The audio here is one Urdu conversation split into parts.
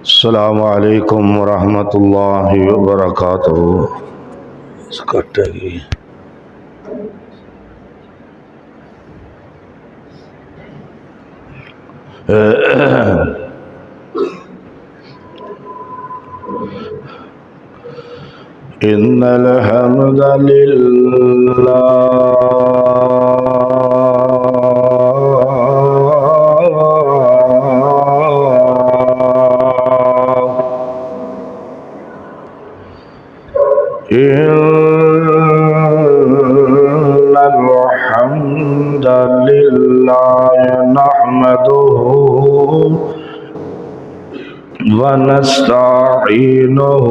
السلام عليكم ورحمة الله وبركاته. إن الحمد لله إن الحمد لله نحمده ونستعينه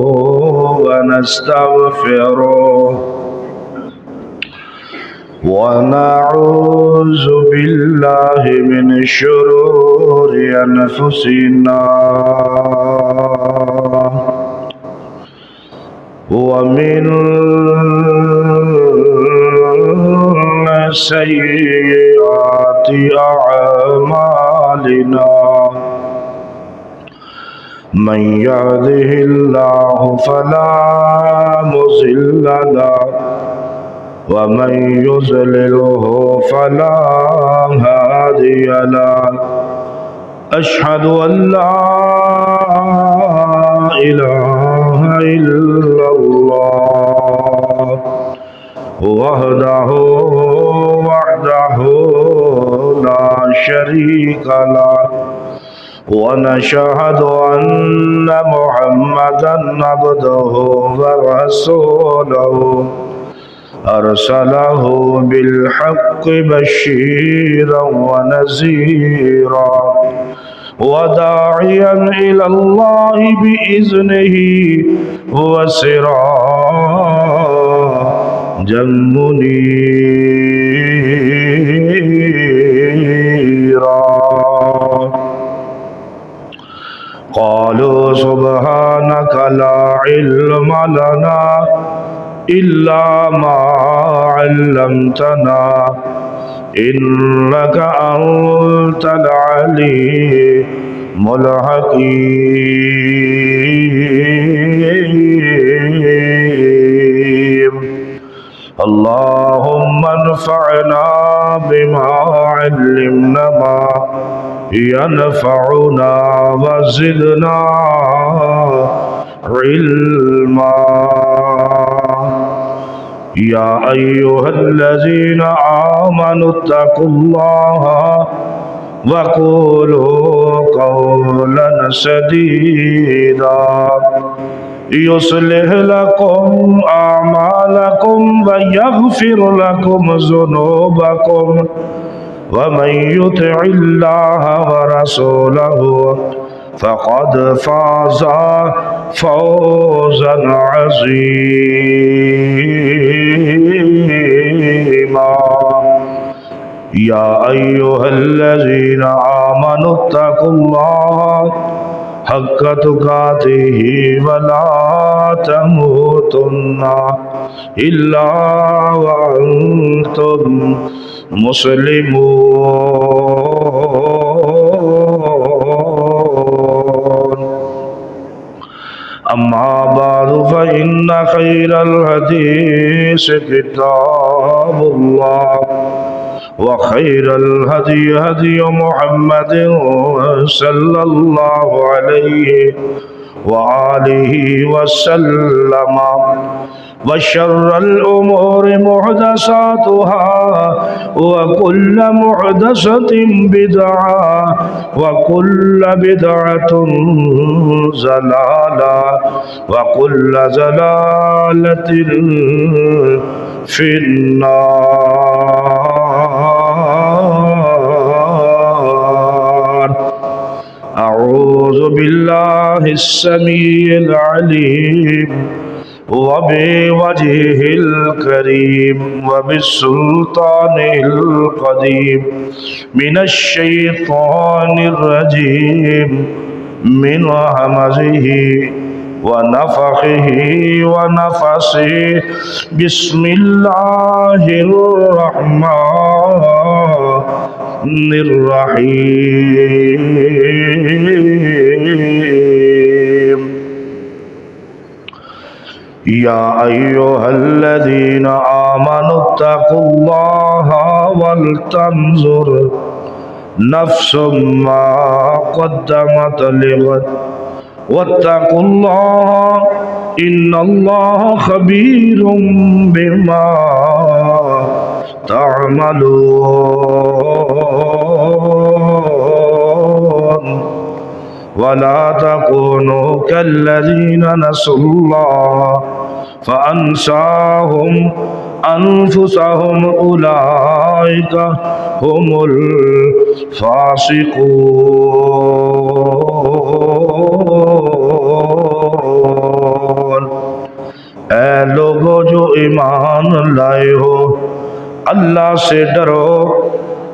ونستغفره ونعوذ بالله من شرور أنفسنا ومن سيئات أعمالنا من يهده الله فلا مضل له ومن يضلله فلا هادي له أشهد أن لا إله إلا الله وحده لا شريك له ونشهد أن محمدا عبده ورسوله أرسله بالحق بشيرا ونذيرا وداعيا إلى الله بإذنه وسراجا منيرا. قالوا سبحانك لا علم لنا إلا ما علمتنا إنك أنت العليم الحكيم. اللهم انفعنا بما علمنا ينفعنا وزدنا علما. يا أيها الذين آمنوا اتقوا الله وقولوا قولا سديدا يصلح لكم أعمالكم ويغفر لكم ذنوبكم ومن يطع الله ورسوله فقد فاز فوزا عظيما. يا أيها الذين آمنوا اتقوا الله حق تقاته ولا تموتن إلا وأنتم مسلمون. أما بعد فإن خير الحديث كتاب الله وخير الهدي هدي محمد صلى الله عليه وآله وسلم وشر الأمور محدثاتها وكل محدثة بدعة وكل بدعة ضلالة وكل ضلالة في النار. أعوذ بالله السميع العليم وبوجهه الكريم وبالسلطان القديم من الشيطان الرجيم من همزه ونفخه ونفسه. بسم الله الرحمن الرحيم. یا ایھا الذین آمنوا اتقوا اللہ ولتنظر نفس ما قدمت لغد واتقوا اللہ ان اللہ خبیر بما تعملون ولا تكونوا كالذين نسوا الله فأنساهم أنفسهم أولئك هم الفاسقون۔ اے لوگو جو ایمان لائے ہو، اللہ سے ڈرو۔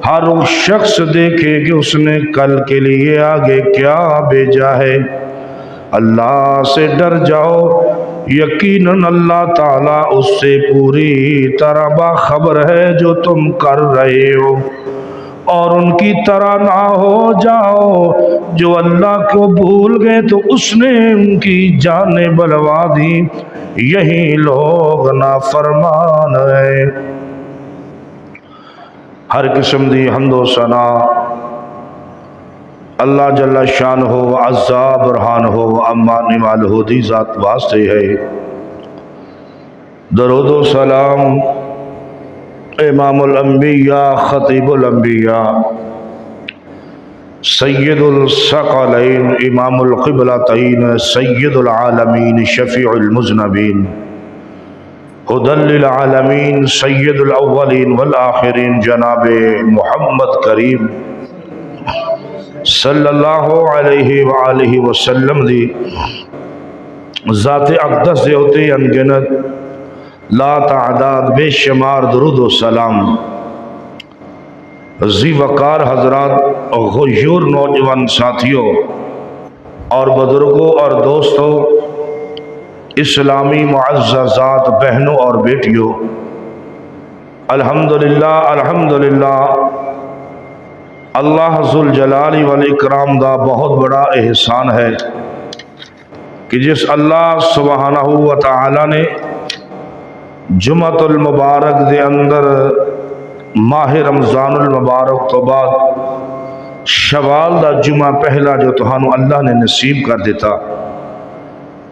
ہر اس شخص دیکھے کہ اس نے کل کے لیے آگے کیا بھیجا ہے۔ اللہ سے ڈر جاؤ، یقیناً اللہ تعالیٰ اس سے پوری طرح باخبر ہے جو تم کر رہے ہو، اور ان کی طرح نہ ہو جاؤ جو اللہ کو بھول گئے تو اس نے ان کی جانیں بلوا دی، یہی لوگ نافرمان ہیں۔ ہر قسم دی حمد و ثنا اللہ جل شانہ و عزا برہانہ و اما نمالہ دی ذات واسطے ہے۔ درود و سلام امام الانبیاء خطیب الانبیاء سید الثقلین امام القبلتین سید العالمین شفیع المذنبین ہدی للعالمین سید الاولین والآخرین جناب محمد کریم صلی اللہ علیہ وآلہ وسلم دی ذات اقدس دے ہوتے انگنت لا تعداد بے شمار درود و سلام ذی وقار حضرات، غیور نوجوان ساتھیوں اور بزرگوں اور دوستوں، اسلامی معززات بہنوں اور بیٹیوں، الحمدللہ الحمدللہ اللہ ذوالجلال والاکرام دا بہت بڑا احسان ہے کہ جس اللہ سبحانہ و تعالی نے جمعۃ المبارک دے اندر ماہ رمضان المبارک تو بعد شوال دا جمعہ پہلا جو تہانو اللہ نے نصیب کر دیتا،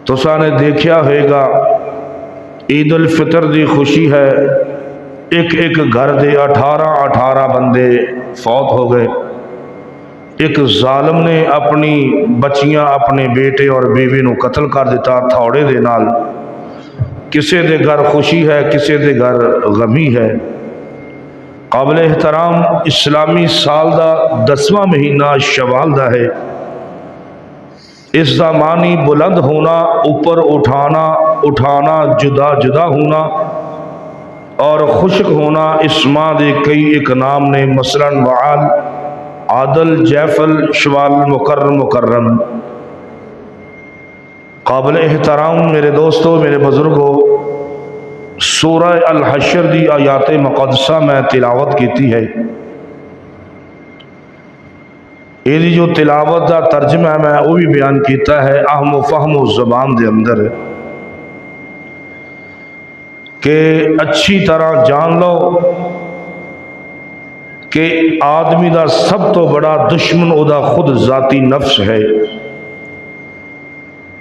تو سانے دیکھیا ہوئے گا عید الفطر دی خوشی ہے، ایک ایک گھر دے 18 بندے فوت ہو گئے۔ ایک ظالم نے اپنی بچیاں اپنے بیٹے اور بیوی نو قتل کر دیتا تھوڑے دے نال۔ کسے دے گھر خوشی ہے، کسے دے گھر غمی ہے۔ قابل احترام اسلامی سال دا 10واں مہینہ شوال دا ہے۔ اس دا معنی بلند ہونا، اوپر اٹھانا، جدا جدا ہونا اور خشک ہونا۔ اس ماہ دے کئی ایک نام نے، مثلا وعال، عادل، جیفل، شوال، مکرم۔ قابل احترام میرے دوستوں، میرے بزرگوں، سورہ الحشر دی آیات مقدسہ میں تلاوت کیتی ہے۔ یہ جو تلاوت دا ترجمہ میں وہ بھی بیان کیتا ہے اہم و فہم و زبان دے اندر، کہ اچھی طرح جان لو کہ آدمی دا سب تو بڑا دشمن او دا خود ذاتی نفس ہے،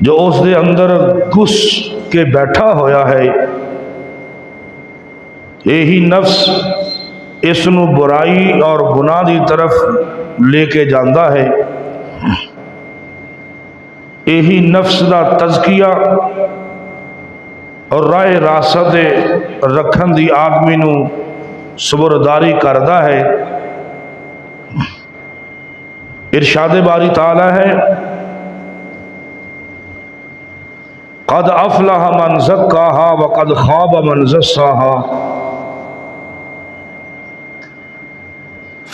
جو اس دے اندر گھس کے بیٹھا ہویا ہے۔ یہی نفس اس نو برائی اور گناہ دی طرف لے کے جاندہ ہے۔ یہی نفس دا تزکیہ اور رائے راست رکھن دی آدمی نو صبرداری کردہ ہے۔ ارشاد باری تعالی ہے قد افلح من زکاہا وقد خاب من دساہا۔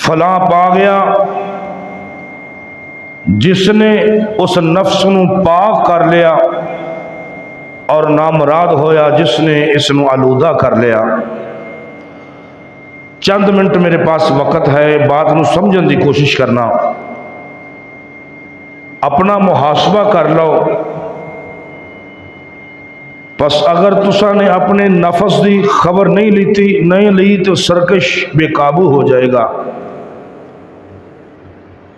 فلاں پا گیا جس نے اس نفس نو پاک کر لیا، اور نامراد ہویا جس نے اس نو آلودہ کر لیا۔ چند منٹ میرے پاس وقت ہے، بات نو سمجھن دی کوشش کرنا، اپنا محاسبہ کر لو پس اگر تسا نے اپنے نفس دی خبر نہیں لی تو سرکش بے قابو ہو جائے گا،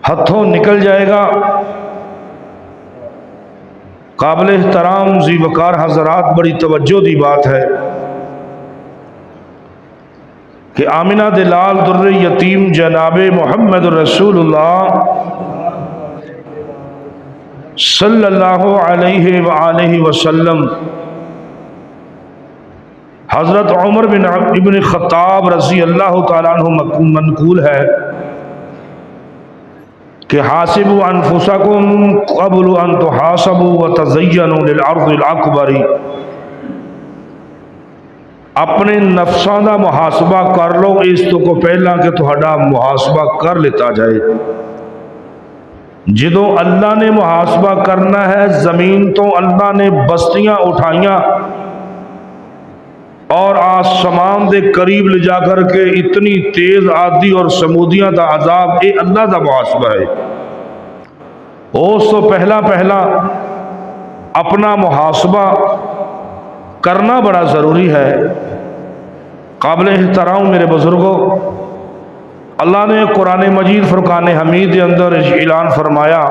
ہتھوں نکل جائے گا۔ قابل احترام ذی وقار حضرات، بڑی توجہ دی بات ہے کہ آمنہ دلال در یتیم جناب محمد رسول اللہ صلی اللہ علیہ وآلہ وسلم، حضرت عمر بن ابن خطاب رضی اللہ تعالیٰ عنہ منقول ہے کہ حاسبوا انفسکم قبل ان تحاسبوا وتزینوا للعرض الاکبر، اپنے نفساں دا محاسبہ کر لو اس تو کو پہلا کہ تہاڈا محاسبہ کر لیتا جائے۔ جدوں اللہ نے محاسبہ کرنا ہے، زمین تو اللہ نے بستیاں اٹھائیاں اور آسمان دے قریب لے جا کر کے اتنی تیز آدھی اور سمودیاں دا عذاب، اے اللہ دا محاسبہ ہے۔ اس تو پہلا اپنا محاسبہ کرنا بڑا ضروری ہے۔ قابل احترام میرے بزرگوں، اللہ نے قرآن مجید فرقان حمید کے اندر اعلان فرمایا،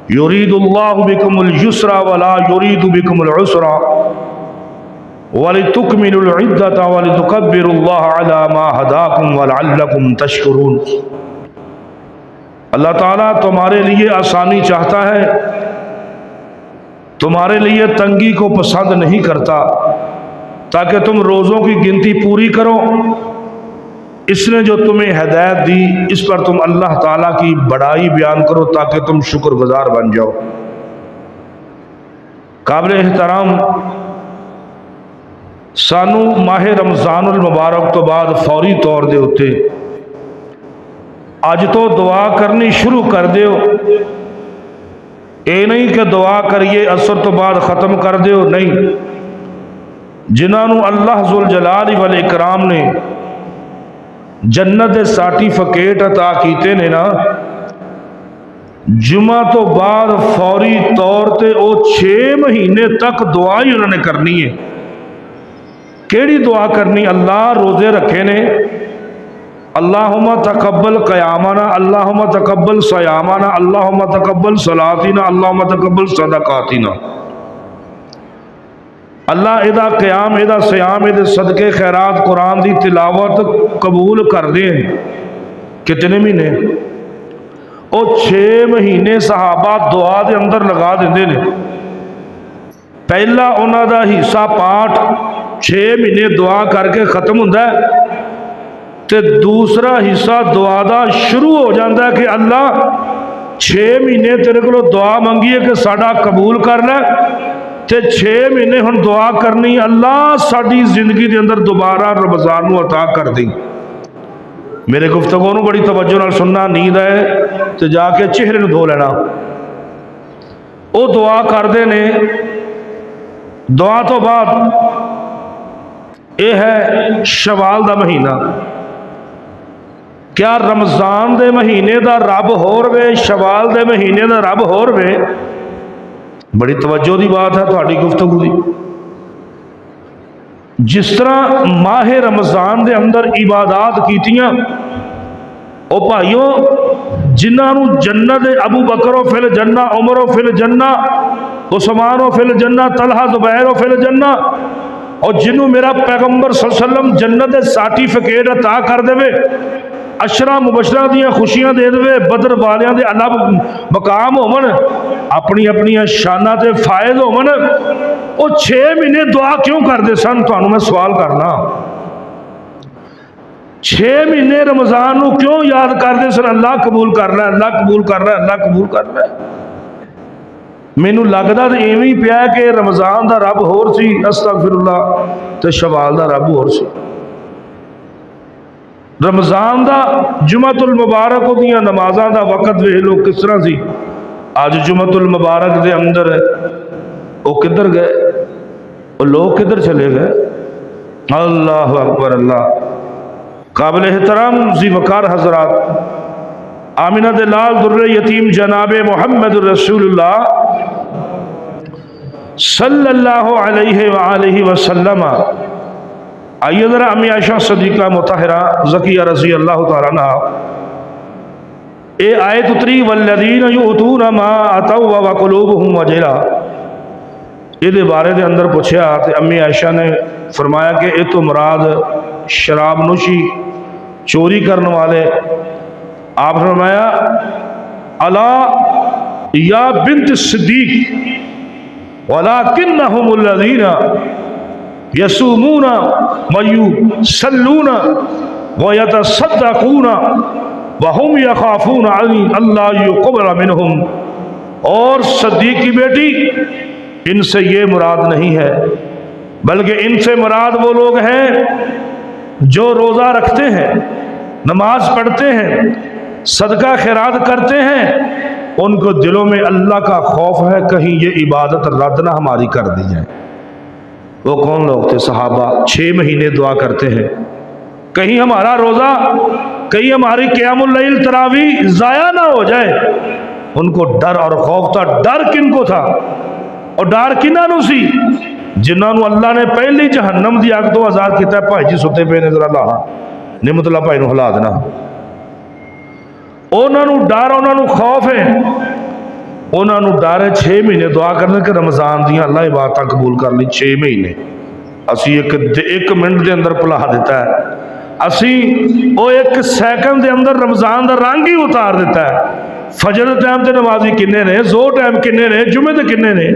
یرید اللہ بکم الیسر ولا یرید بکم العسر وَلِتُكْمِلُوا الْعِدَّةَ وَلِتُكَبِّرُوا اللَّهَ عَلَى مَا هَدَاكُمْ وَلَعَلَّكُمْ تَشْكُرُونَ۔ اللہ تعالیٰ تمہارے لیے آسانی چاہتا ہے، تمہارے لیے تنگی کو پسند نہیں کرتا، تاکہ تم روزوں کی گنتی پوری کرو۔ اس نے جو تمہیں ہدایت دی، اس پر تم اللہ تعالیٰ کی بڑائی بیان کرو تاکہ تم شکر گزار بن جاؤ۔ قابل احترام، سانو ماہ رمضان المبارک تو بعد فوری طور دے ہوتے اج تو دعا کرنی شروع کر دیو۔ اے نہیں کہ دعا کریے عصر تو بعد ختم کر دیو، نہیں۔ جنہوں اللہ ذوالجلال والاکرام نے جنت سرٹیفکیٹ عطا کیتے نے نا، جمعہ تو بعد فوری طور تے او 6 مہینے تک دعا ہی انہوں نے کرنی ہے۔ کیڑی دعا کرنی؟ اللہ روزے رکھے نے، اللہم تقبل قیامنا، اللہم تقبل صیامنا، اللہم تقبل صلاتنا، اللہم تقبل صدقاتنا۔ اللہ ادا قیام، ادا صیام، ادا صدقے خیرات، قرآن دی تلاوت قبول کر دیں۔ کتنے مہینے؟ او 6 مہینے صحابہ دعا دے اندر لگا دیندے نے۔ پہلا انہاں دا حصہ پاٹ 6 مہینے دعا کر کے ختم ہوتا ہے، تے دوسرا حصہ دعا دا شروع ہو جاتا ہے کہ اللہ 6 مہینے تیرے کو دعا منگی ہے کہ ساڈا قبول کر لے، تے 6 مہینے ہن دعا کرنی اللہ ساڈی زندگی دے اندر دوبارہ رمضان نو عطا کر دی۔ میرے گفتگو نو بڑی توجہ نال سننا، نیند ہے تے جا کے چہرے نو دھو لینا۔ او دعا کردے نے، دعا تو بعد یہ ہے شوال دا مہینہ۔ کیا رمضان دے مہینے دا رب ہور وے، شوال دے مہینے دا رب ہور وے؟ بڑی توجہ دی بات ہے تہاڈی گفتگو دی۔ جس طرح ماہ رمضان دے اندر عبادات کیتیاں، او بھائیوں جنہاں جنت ابو بکر و فل جنہ، عمر و فل جنہ، عثمان و فل جنہ، طلحہ زبیر و فل جنہ، اور جنہوں میرا پیغمبر صلی اللہ علیہ وسلم جنت سرٹیفکیٹ عطا کر دے، عشرہ مبشرہ دیاں خوشیاں دے دے، بدر والیاں دے الگ مقام ہون، اپنی اپنی شانہ تے فائد ہون، او 6 مہینے دعا کیوں کر دے سن؟ تو میں سوال کرنا، 6 مہینے رمضان نو کیوں یاد کر دے سن؟ اللہ قبول کر رہا ہے، اللہ قبول کر رہا ہے، اللہ قبول کر رہا ہے۔ مینوں لگدا تے ایویں پیا کہ رمضان دا رب ہور سی، استغفر اللہ، تے شوال دا رب ہور سی۔ رمضان دا جمعۃ المبارک دیاں نمازاں دا وقت ویکھ لو کس طرح سی، اج جمعۃ المبارک دے اندر او کدھر گئے؟ او لوگ کدھر چلے گئے؟ اللہ اکبر اللہ۔ قابل احترام ذی وقار حضرات، آمنہ دلال در یتیم جناب محمد رسول اللہ صلی اللہ علیہ وآلہ وسلم. آئیے ذرا امی عائشہ صدیقہ مطہرہ زکیہ رضی اللہ تعالیٰ عنہ اے آیت اتری والذین یؤتون ما اتوا وقلوبہم وجلہ، یہ بارے دے اندر پوچھا تو امی عائشہ نے فرمایا کہ یہ تو مراد شراب نوشی چوری کرنے والے. آپ نے فرمایا الا یا بنت الصدیق ولکنہم الذین یصومون ویصلون ویتصدقون وہم یخافون اللہ یقبل منہم. اور صدیق کی بیٹی ان سے یہ مراد نہیں ہے، بلکہ ان سے مراد وہ لوگ ہیں جو روزہ رکھتے ہیں، نماز پڑھتے ہیں، صدقہ خیرات کرتے ہیں، ان کو دلوں میں اللہ کا خوف ہے کہیں یہ عبادت رد نہ ہماری کر دی جائے. وہ کون لوگ تھے؟ صحابہ 6 مہینے دعا کرتے ہیں کہیں ہمارا روزہ، کہیں ہماری قیام اللیل تراویح ضائع نہ ہو جائے. ان کو ڈر اور خوف تھا. ڈر کن کو تھا اور ڈر کنہاں نو سی؟ جنہاں نو اللہ نے پہلی جہنم دی آگ تو آزاد کیتا ہے. بھائی جی ستے پہ نے ذرا لاہا نعمت اللہ بھائی نو ہلا دینا. انہاں نو ڈر، انہاں نو خوف ہے، انہاں نو ڈر ہے 6 مہینے دعا کرنے کہ رمضان دیاں اللہ عبادتاں قبول کر لی. 6 مہینے اسی ایک منٹ دے اندر پلا دیتا ہے. اسی وہ 1 سیکنڈ دے اندر رمضان دا رنگ ہی اتار دیتا ہے. فجر ٹائم تے نمازی کنے نے، زور ٹائم کنے نے، جمعے تے کنے نے.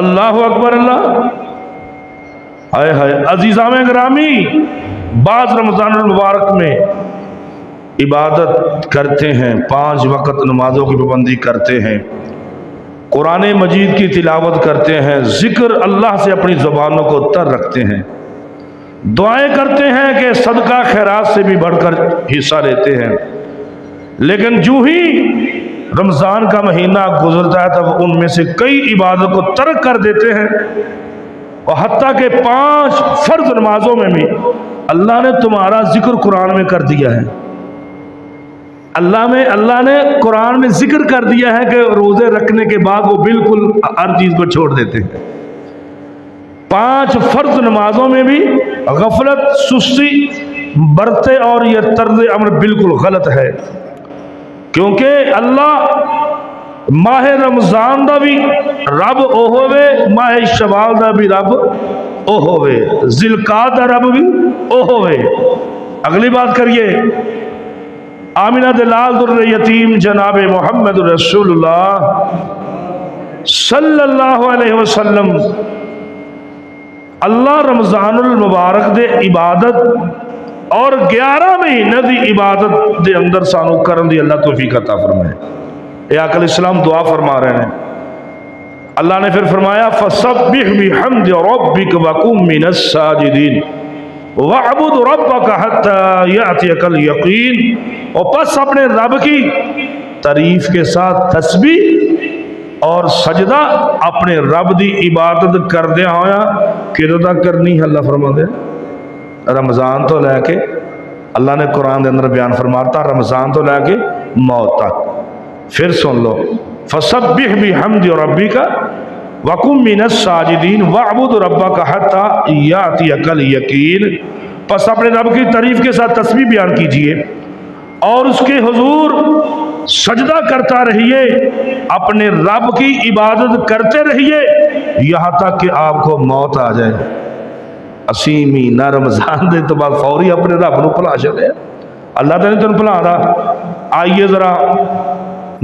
اللہ اکبر اللہ. ہائے ہائے عزیزان گرامی، بعض رمضان المبارک میں عبادت کرتے ہیں، 5 وقت نمازوں کی پابندی کرتے ہیں، قرآن مجید کی تلاوت کرتے ہیں، ذکر اللہ سے اپنی زبانوں کو تر رکھتے ہیں، دعائیں کرتے ہیں کہ صدقہ خیرات سے بھی بڑھ کر حصہ لیتے ہیں. لیکن جو ہی رمضان کا مہینہ گزرتا ہے تب ان میں سے کئی عبادت کو ترک کر دیتے ہیں. اور حتیٰ کہ 5 فرض نمازوں میں بھی اللہ نے تمہارا ذکر قرآن میں کر دیا ہے. اللہ نے قرآن میں ذکر کر دیا ہے کہ روزے رکھنے کے بعد وہ بالکل ہر چیز کو چھوڑ دیتے ہیں. 5 فرض نمازوں میں بھی غفلت، سستی برتے اور یہ طرز عمل بالکل غلط ہے. کیونکہ اللہ ماہ رمضان دا بھی رب او ہوئے، ماہ شوال دا بھی رب او ہوئے، ذوالقعدہ دا رب بھی او ہوئے. اگلی بات کریے، آمینہ دلال در یتیم جناب محمد رسول اللہ صلی اللہ علیہ وسلم اللہ رمضان المبارک دے عبادت اور 11 مہینے دی عبادت دے اندر سانو کرن دی اللہ توفیق عطا فرمائے. اے آقا علیہ السلام دعا فرما رہے ہیں. اللہ نے پھر فرمایا فَسَبِّحْ بِحَمْدِ رَبِّكَ وَكُن مِّنَ السَّاجِدِينَ وَاعْبُدْ رَبَّكَ حَتَّى يَأْتِيَكَ الْيَقِينُ. اور پس اپنے رب کی تعریف کے ساتھ تسبیح اور سجدہ اپنے رب دی عبادت کردے ہویا کدوں تک کرنی ہے؟ اللہ فرما دے رمضان تو لے کے، اللہ نے قرآن دے اندر بیان فرماتا رمضان تو لے کے موت تک. پھر سن لو فسبح بحمد ربک وکن من الساجدین واعبد ربک حتی یاتیک الیقین. پس اپنے رب کی تعریف کے ساتھ تسبیح بیان کیجئے اور اس کے حضور سجدہ کرتا رہیے، اپنے رب کی عبادت کرتے رہیے یہاں تک کہ آپ کو موت آ جائے. اسی مہینہ رمضان دے تو بعد فوری اپنے رب نو بھلا چلے. اللہ تعالیٰ تن بھلا دا. آئیے ذرا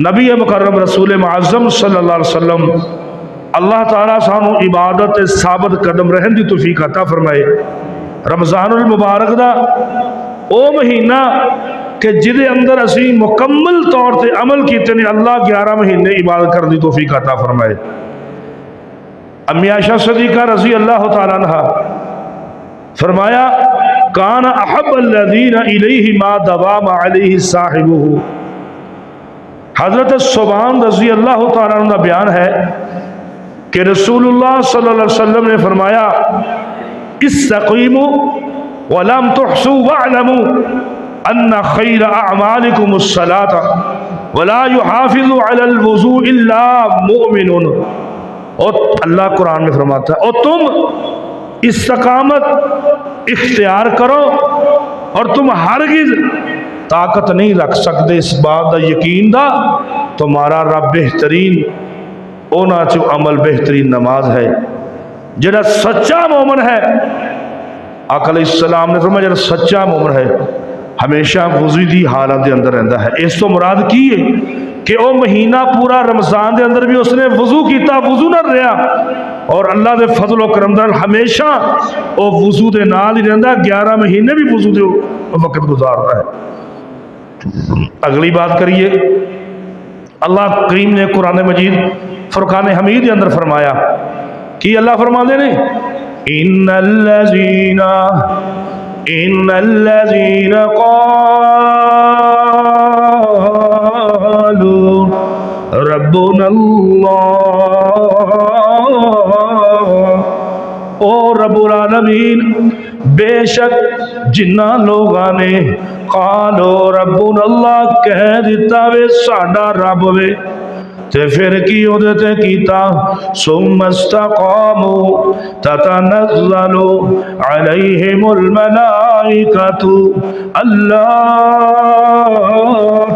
نبی مکرم رسول معظم صلی اللہ علیہ وسلم اللہ تعالیٰ سانو عبادت ثابت قدم رہن دی توفیق عطا فرمائے. رمضان المبارک دا او مہینہ کہ جدے اندر اسی مکمل طور تے عمل کیتے نے اللہ 11 مہینے عبادت کرن دی توفیق عطا فرمائے. امی عائشہ صدیقہ رضی اللہ تعالیٰ عنہ فرمایا کان احب الذین الیہ ما دوام علیہ صاحبہ. حضرت صوبان رضی اللہ تعالیٰ عنہ بیان ہے کہ رسول اللہ صلی اللہ علیہ وسلم نے فرمایا استقیموا ولم تحصوا واعلموا ان خیر اعمالکم الصلاۃ ولا يحافظ على الوضوء الا مؤمن، اور اللہ قرآن میں فرماتا ہے اور تم استقامت اختیار کرو اور تم ہرگز طاقت نہیں رکھ سکتے اس بات دا یقین دا تمہارا رب بہترین اونا چو عمل بہترین نماز ہے۔ جڑا سچا مومن ہے، آقا علیہ السلام نے فرمایا جڑا سچا مومن ہے ہمیشہ وضو دی حالت دے اندر رہندا ہے۔ اس تو مراد کی ہے کہ وہ مہینہ پورا رمضان دے اندر بھی اس نے وضو کیتا، وضو نہ رہا، اور اللہ دے فضل و کرم دے ہمیشہ وہ وضو دے نال ہی رہندا، 11 مہینے بھی وضو دے وقت گزارتا ہے۔ اگلی بات کریے، اللہ کریم نے قرآن مجید فرقان حمید کے اندر فرمایا کہ اللہ فرماتے نے ان الذین قالوا ربنا اللہ، او رب العالمین بے شک جنہ لوگاں نے قالو ربنا اللہ کہہ دیتا وے ساڈا رب وے، تے پھر کی اودے تے کیتا ثم استقاموا تتنزل علیہم الملائکۃ الا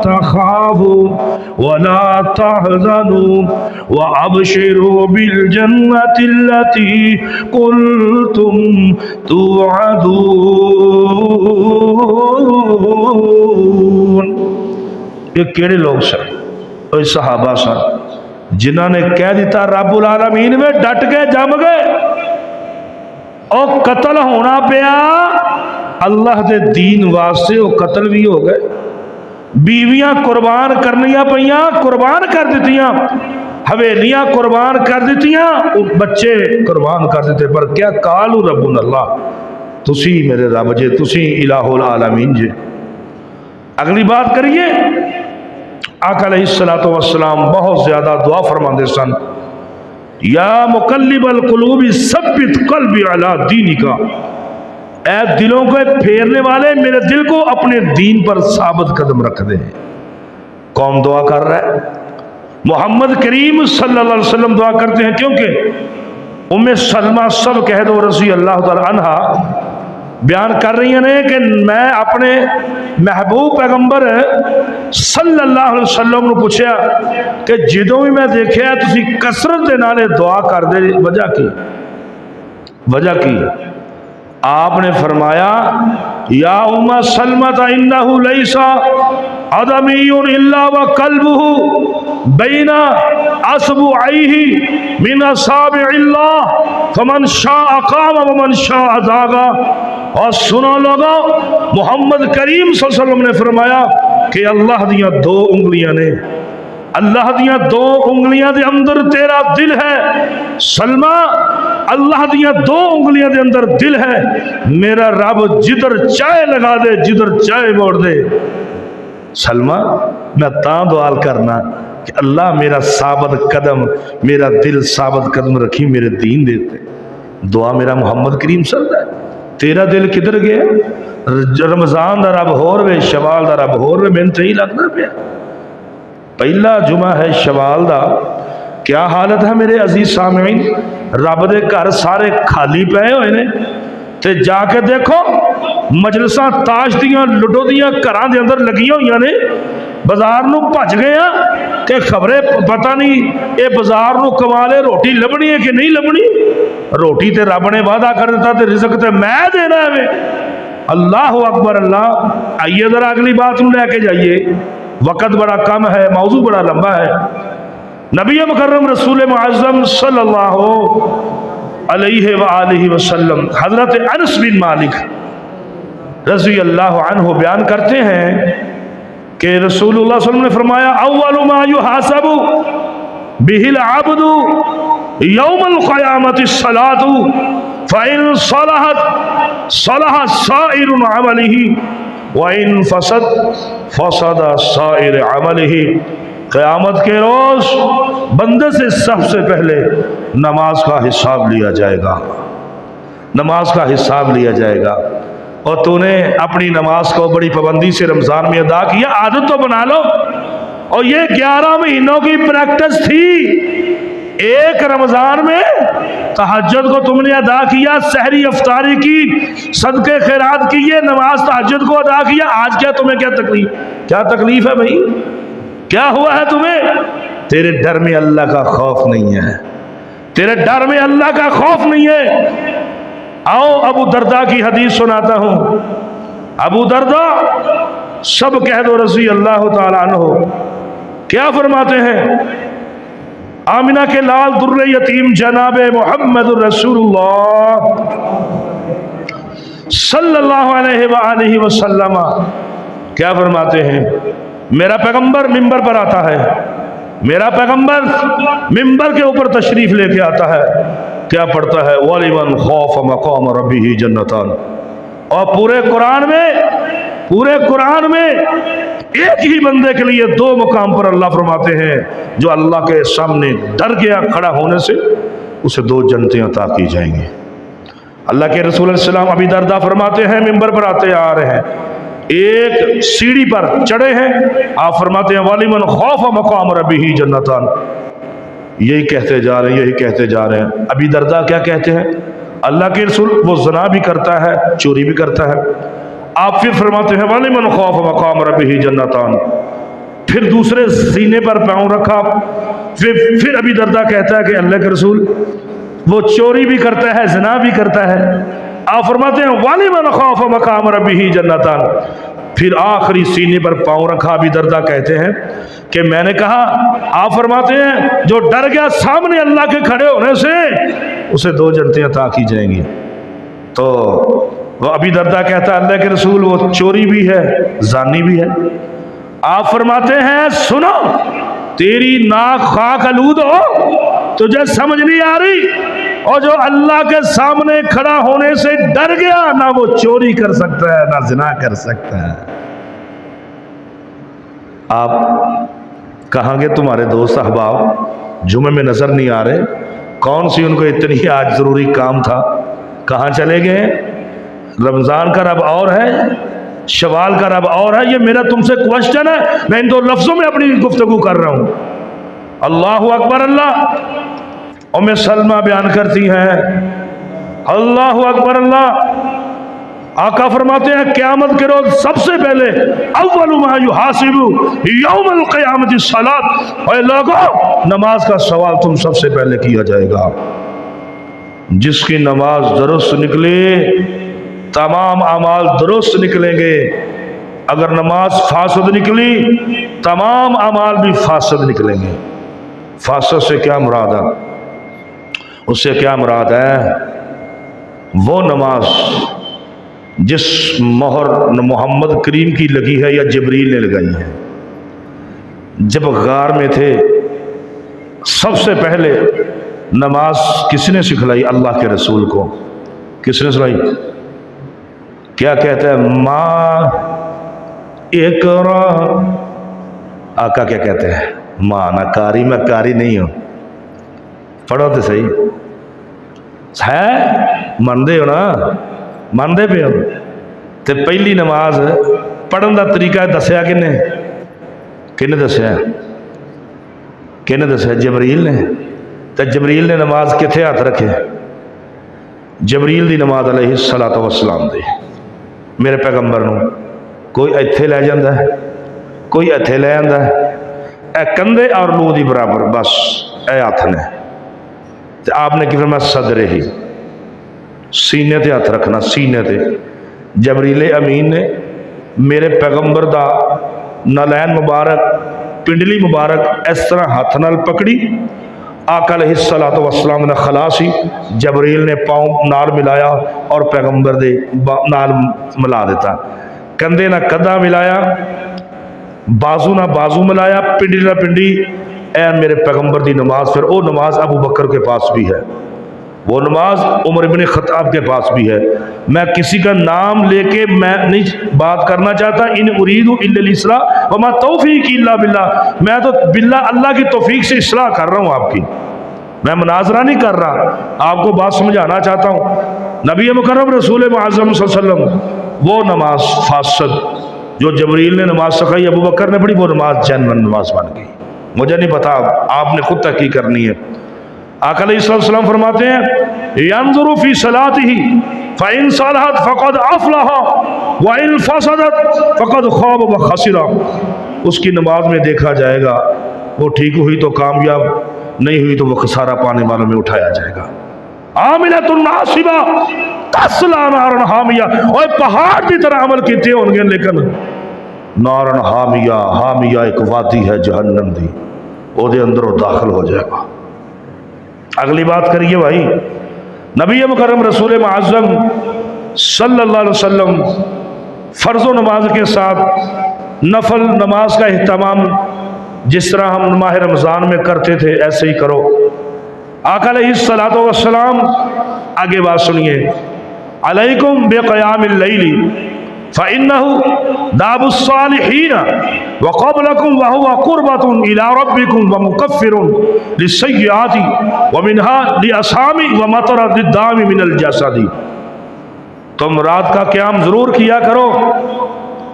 تخافوا ولا تحزنوا وابشروا بالجنۃ التي كنتم توعدون۔ یہ کیڑے لوگ سن؟ وہ صحابہ سن جنہوں نے کہہ دیتا رب العالمین میں ڈٹ گئے، جم گئے، اور قتل ہونا پیا اللہ دے دین واسطے، وہ قتل بھی ہو گئے، بیویاں قربان کرنیاں پئیاں، قربان کر دیتیاں، حویلیاں قربان کر دیتیاں، بچے قربان کر دیتے، پر کیا قالوا ربنا اللہ، تسی میرے رب جے، تسی الہ العالمین جے۔ اگلی بات کریے، آقا علیہ السلام بہت زیادہ دعا فرماندے سن، یا مقلب القلوب ثبت قلبی علی دینک، اے دلوں کو پھیرنے والے میرے دل کو اپنے دین پر ثابت قدم رکھ دے۔ کون دعا کر رہا ہے؟ محمد کریم صلی اللہ علیہ وسلم دعا کرتے ہیں، کیونکہ ام سلمہ سب کہہ دو رضی اللہ تعالی عنہا بیان کر رہی ہیں کہ میں اپنے محبوب پیغمبر صلی اللہ علیہ وسلم نے پوچھا کہ جدوں بھی میں دیکھیا تسی کثرت دے نالے دعا کر دے، وجہ کی؟ آپ نے فرمایا یا ام سلمہ انہ لیس آدمی الا وقلبہ بین اصبعیہ من اصابع اللہ فمن شاء قام ومن شاء زاغ۔ اور سنو لوگو، محمد کریم صلی اللہ علیہ وسلم نے فرمایا کہ اللہ دیاں 2 انگلیاں نے، اللہ دیاں 2 انگلیاں دے اندر تیرا دل ہے سلمہ، اللہ دیاں 2 انگلیاں دے اندر دل ہے، میرا رب جدھر چاہے لگا دے، جدھر چاہے موڑ دے۔ سلمہ میں تاں دعا کرنا کہ اللہ میرا ثابت قدم، میرا دل ثابت قدم رکھی میرے دین دیتے۔ دعا میرا محمد کریم صلی اللہ علیہ وسلم، تیرا دل کدھر گیا؟ رمضان دا رب ہور وے، شوال دا رب ہور وے، میں تو ہی لگنا پیا پہلا جمعہ ہے شوال دا۔ کیا حالت ہے میرے عزیز سامعین؟ رب دے گھر سارے خالی پے ہوئے نے، تے جا کے دیکھو مجلساں تاش دیاں لڈو دیاں گھراں دے اندر لگیاں ہوئیاں نے، بازار نو بھج گئے ہاں کہ خبریں پتہ نہیں اے بازار نو کمالے روٹی لبنی ہے کہ نہیں لبنی۔ روٹی تے رب نے وعدہ کر دیتا تے رزق تے میں دینا ہے۔ اللہ اکبر اللہ۔ آئیے ذرا اگلی بات لے کے جائیے، وقت بڑا کم ہے، موضوع بڑا لمبا ہے۔ نبی مکرم رسول معظم صلی اللہ علیہ وآلہ وسلم حضرت انس بن مالک رضی اللہ عنہ بیان کرتے ہیں کہ رسول اللہ صلی اللہ علیہ وسلم نے فرمایا اول ما یحاسب بہ العبد یوم القیامت الصلاۃ فإن صلحت صلح سائر عملہ وإن فسد سائر عملہ۔ قیامت کے روز بندے سے سب سے پہلے نماز کا حساب لیا جائے گا، نماز کا حساب لیا جائے گا۔ اور تو نے اپنی نماز کو بڑی پابندی سے رمضان میں ادا کیا، عادت تو بنا لو، اور یہ 11 مہینوں کی پریکٹس تھی۔ ایک رمضان میں تہجد کو تم نے ادا کیا، سحری افطاری کی، صدقے خیرات کیے، نماز تہجد کو ادا کیا، آج کیا تمہیں کیا تکلیف ہے بھائی؟ کیا ہوا ہے تمہیں؟ تیرے ڈر میں اللہ کا خوف نہیں ہے، تیرے ڈر میں اللہ کا خوف نہیں ہے۔ آؤ ابو درداء کی حدیث سناتا ہوں۔ ابو درداء سب کہہ دو رضی اللہ تعالیٰ عنہ کیا فرماتے ہیں؟ آمنہ کے لال در یتیم جناب محمد رسول اللہ صلی اللہ علیہ وآلہ وسلم کیا فرماتے ہیں؟ میرا پیغمبر منبر پر آتا ہے، میرا پیغمبر منبر کے اوپر تشریف لے کے آتا ہے، کیا پڑھتا ہے؟ وَلِمَنْ خَافَ مَقَامَ رَبِّهِ جَنَّتَانِ۔ اور پورے قرآن میں ایک ہی بندے کے لیے 2 مقام پر اللہ فرماتے ہیں جو اللہ کے سامنے ڈر گیا کھڑا ہونے سے، اسے 2 جنتیں عطا کی جائیں گی۔ اللہ کے رسول علیہ السلام ابی درداء فرماتے ہیں، منبر پر آتے آ رہے ہیں، ایک سیڑھی پر چڑھے ہیں، آپ فرماتے ہیں وَلِمَنْ خَافَ مَقَامَ رَبِّهِ جَنَّتَانِ۔ یہی کہتے جا رہے ہیں، یہی کہتے جا رہے ہیں۔ ابی درداء کیا کہتے ہیں؟ اللہ کے رسول وہ زنا بھی کرتا ہے، چوری بھی کرتا ہے۔ آپ پھر فرماتے ہیں وَلِمَنْ خَافَ مَقَامَ رَبِّهِ جَنَّتَانِ۔ پھر دوسرے سینے پر پاؤں رکھا، پھر ابی درداء کہتا ہے کہ اللہ کے رسول وہ چوری بھی کرتا ہے، زنا بھی کرتا ہے۔ آپ فرماتے ہیں وَلِمَنْ خَافَ مَقَامَ رَبِّهِ جَنَّتَانِ۔ پھر آخری سینے پر پاؤں رکھا۔ ابی درداء کہتے ہیں کہ میں نے کہا، آپ فرماتے ہیں جو ڈر گیا سامنے اللہ کے کھڑے ہونے سے، اسے 2 جنتیں عطا کی جائیں گی۔ تو وہ ابی درداء کہتا ہے اللہ کے رسول وہ چوری بھی ہے، زانی بھی ہے۔ آپ فرماتے ہیں سنو، تیری ناک خاک آلود ہو، تجھے سمجھ نہیں آ رہی، اور جو اللہ کے سامنے کھڑا ہونے سے ڈر گیا، نہ وہ چوری کر سکتا ہے نہ زنا کر سکتا ہے۔ آپ کہاں گے تمہارے دوست احباب؟ جمعے میں نظر نہیں آ رہے، کون سی ان کو اتنی آج ضروری کام تھا، کہاں چلے گئے؟ رمضان کا رب اور ہے، شوال کا رب اور ہے۔ یہ میرا تم سے کوشچن ہے، میں ان 2 لفظوں میں اپنی گفتگو کر رہا ہوں۔ اللہ اکبر اللہ۔ ام سلمہ بیان کرتی ہیں اللہ اکبر اللہ، آقا فرماتے ہیں قیامت کے روز سب سے پہلے اول ما یحاسب یوم القیامت الصلاۃ، اے لوگو نماز کا سوال تم سب سے پہلے کیا جائے گا۔ جس کی نماز درست نکلے تمام اعمال درست نکلیں گے، اگر نماز فاسد نکلی تمام اعمال بھی فاسد نکلیں گے۔ فاسد سے کیا مراد ہے؟ اس سے کیا مراد ہے؟ وہ نماز جس مہر محمد کریم کی لگی ہے یا جبریل نے لگائی ہے۔ جب غار میں تھے سب سے پہلے نماز کس نے سکھلائی؟ اللہ کے رسول کو۔ کس نے سکھلائی؟ کیا کہتا ہے؟ ماں اقرا۔ آقا کیا کہتے ہیں؟ ماں نہ کاری، میں کاری نہیں ہوں، پڑھو تو صحیح ہے، مندے ہو نا، مندے پہ ہو۔ تے پہلی نماز پڑھن دا طریقہ دسیا کنے دسیا؟ کنے دسیا؟ جبریل نے۔ تے جبریل نے نماز کتھے ہاتھ رکھے؟ جبریل دی نماز علیہ الصلوۃ والسلام دی میرے پیغمبر نو کوئی ایتھے لے جاندا ہے، کوئی ایتھے لے آندا ہے، اے کندھے اور لو دی برابر، بس اے ہاتھ نے۔ تے آپ نے کہ فرمایا صدرے ہی، سینے تے ہاتھ رکھنا، سینے تے۔ جبریل امین نے میرے پیغمبر دا نالین مبارک، پنڈلی مبارک اس طرح ہاتھ نال پکڑی، آقا علیہ الصلوۃ والسلام نے خلاصی، جبریل نے پاؤں نال ملایا اور پیغمبر دے نال ملا دیتا، کندھے نہ کندھا ملایا، بازو نہ بازو ملایا، پنڈلی نہ پنڈی۔ اے میرے پیغمبر دی نماز، پھر وہ نماز ابو بکر کے پاس بھی ہے، وہ نماز عمر بن خطاب کے پاس بھی ہے۔ میں کسی کا نام لے کے میں نہیں بات کرنا چاہتا، ان اريد الا الاصلاح وما توفیقی الا باللہ، میں تو باللہ اللہ کی توفیق سے اصلاح کر رہا ہوں آپ کی، میں مناظرہ نہیں کر رہا، آپ کو بات سمجھانا چاہتا ہوں۔ نبی مکرم رسول معظم صلی اللہ علیہ وسلم وہ نماز فاسد جو جبریل نے نماز سکھائی ابو بکر نے پڑھی وہ نماز جنون نماز بن گئی. مجھے نہیں پتا، آپ نے خود تحقیق کرنی ہے. آقا علیہ السلام فرماتے ہیں ينظر فی صلاتہ فإن صلحت فقد افلح وإن فسدت فقد خاب وخسر. اس کی نماز میں دیکھا جائے گا، وہ ٹھیک ہوئی تو کامیاب، نہیں ہوئی تو وہ خسارہ پانے والوں میں اٹھایا جائے گا. عاملۃ ناصبہ تصلی نارا حامیہ، اور پہاڑ کی طرح عمل کیتے ہوں گے لیکن نارا حامیہ، حامیہ ایک وادی ہے جہنم دی، وہ دے اندر وہ داخل ہو جائے گا. اگلی بات کریے بھائی، نبی مکرم رسول معظم صلی اللہ علیہ وسلم فرض و نماز کے ساتھ نفل نماز کا اہتمام جس طرح ہم ماہ رمضان میں کرتے تھے ایسے ہی کرو. آقا علیہ الصلوۃ والسلام آگے بات سنیے، علیکم بقیام اللیل فإنه داب الصالحین وقبلکم وهو قربۃ الی ربکم ومکفر للسیئات ومنها لأصحاب ومطرد الدام من الجسد. تم رات کا قیام ضرور کیا کرو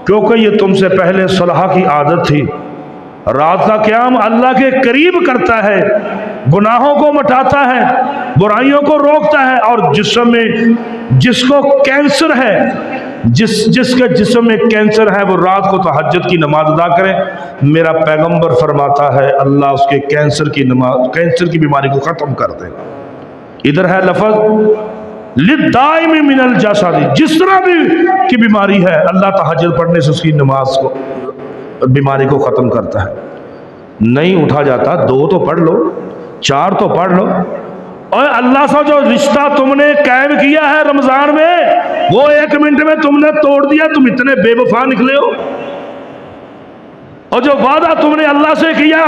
کیونکہ یہ تم سے پہلے صلحہ کی عادت تھی. رات کا قیام اللہ کے قریب کرتا ہے، گناہوں کو مٹاتا ہے، برائیوں کو روکتا ہے، اور جسم میں جس کو کینسر ہے، جس کے جسم میں کینسر ہے وہ رات کو تہجد کی نماز ادا کرے. میرا پیغمبر فرماتا ہے اللہ اس کے کینسر کی بیماری کو ختم کر دے. ادھر ہے لفظ للدائم من الجسد، جس طرح بھی کی بیماری ہے اللہ تہجد پڑھنے سے اس کی نماز کو بیماری کو ختم کرتا ہے. نہیں اٹھا جاتا 2 تو پڑھ لو، 4 تو پڑھ لو. اور اللہ سے جو رشتہ تم نے قائم کیا ہے رمضان میں وہ 1 منٹ میں تم نے توڑ دیا. تم اتنے بے وفا نکلے ہو. اور جو وعدہ تم نے اللہ سے کیا،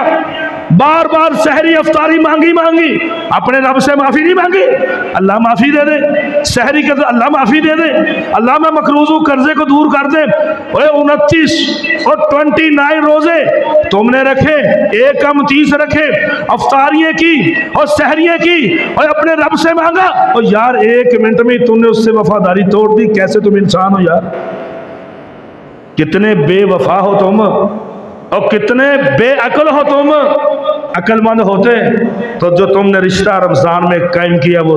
بار بار سحری افطاری مانگی، اپنے رب سے معافی نہیں مانگی، اللہ معافی دے دے. سحری کے اللہ معافی دے دے، اللہ میں مقروض قرضے کو دور کر دے. 29 اور 29 روزے تم نے رکھے، 1 کم 30 رکھے، افطاریاں کی اور سحریاں کی اور اپنے رب سے مانگا. اور یار 1 منٹ میں تم نے اس سے وفاداری توڑ دی. کیسے تم انسان ہو یار؟ کتنے بے وفا ہو تم، اور کتنے بے عقل ہو تم. عقل مند ہوتے تو جو تم نے رشتہ رمضان میں قائم کیا وہ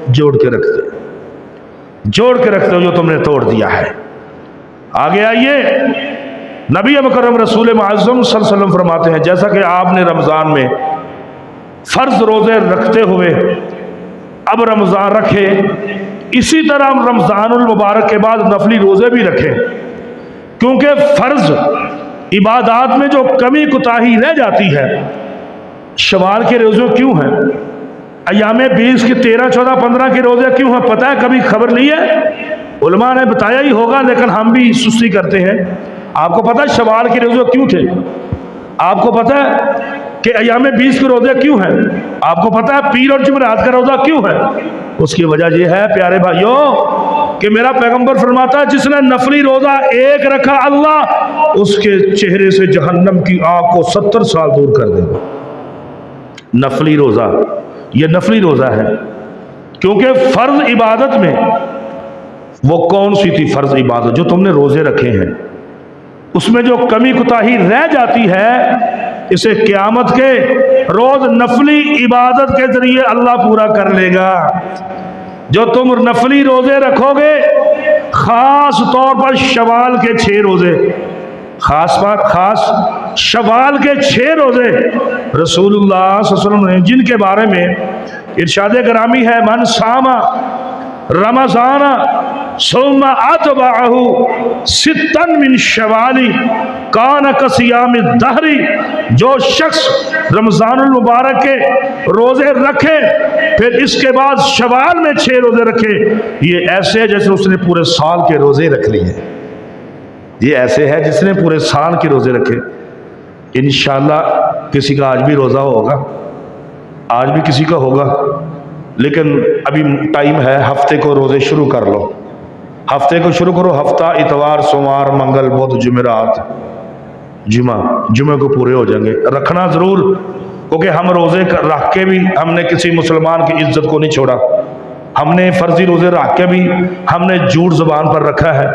جوڑ کے رکھتے ہو، جو تم نے توڑ دیا ہے. آگے آئیے، نبی مکرم رسول معظم صلی اللہ علیہ وسلم فرماتے ہیں جیسا کہ آپ نے رمضان میں فرض روزے رکھتے ہوئے اب رمضان رکھے، اسی طرح ہم رمضان المبارک کے بعد نفلی روزے بھی رکھیں، کیونکہ فرض عبادات میں جو کمی کوتاہی رہ جاتی ہے. شوال کے روزے کیوں ہیں؟ ایام 20 کے 13 14 15 کے روزے کیوں ہیں؟ پتہ ہے؟ کبھی خبر نہیں ہے؟ علماء نے بتایا ہی ہوگا لیکن ہم بھی سستی کرتے ہیں. آپ کو پتہ ہے شوال کے روزے کیوں تھے؟ آپ کو پتہ ہے کہ ایام 20 کے روزے کیوں ہیں؟ آپ کو پتہ ہے پیر اور جمعرات کا روزہ کیوں ہے؟ اس کی وجہ یہ ہے پیارے بھائیوں کہ میرا پیغمبر فرماتا ہے جس نے نفلی روزہ 1 رکھا اللہ اس کے چہرے سے جہنم کی آگ کو 70 سال دور کر دے گا. نفلی روزہ، یہ نفلی روزہ ہے کیونکہ فرض عبادت میں وہ کون سی تھی فرض عبادت جو تم نے روزے رکھے ہیں، اس میں جو کمی کوتاہی رہ جاتی ہے اسے قیامت کے روز نفلی عبادت کے ذریعے اللہ پورا کر لے گا. جو تم نفلی روزے رکھو گے، خاص طور پر شوال کے 6 روزے، خاص شوال کے 6 روزے رسول اللہ صلی اللہ علیہ وسلم نے جن کے بارے میں ارشاد گرامی ہے من صام رمضان ثم اتبعہ 6 من شوال کان کصیام الدہر. جو شخص رمضان المبارک کے روزے رکھے پھر اس کے بعد شوال میں 6 روزے رکھے، یہ ایسے ہے جیسے اس نے پورے سال کے روزے رکھ لیے. یہ ایسے ہے جس نے پورے سال کے روزے رکھے. انشاءاللہ کسی کا آج بھی روزہ ہوگا، آج بھی کسی کا ہوگا، لیکن ابھی ٹائم ہے، ہفتے کو روزے شروع کر لو، ہفتے کو شروع کرو. ہفتہ اتوار سوموار منگل بدھ جمعرات جمعہ کو پورے ہو جائیں گے. رکھنا ضرور، کیونکہ ہم روزے رکھ کے بھی ہم نے کسی مسلمان کی عزت کو نہیں چھوڑا. ہم نے فرضی روزے رکھ کے بھی ہم نے جھوٹ زبان پر رکھا ہے.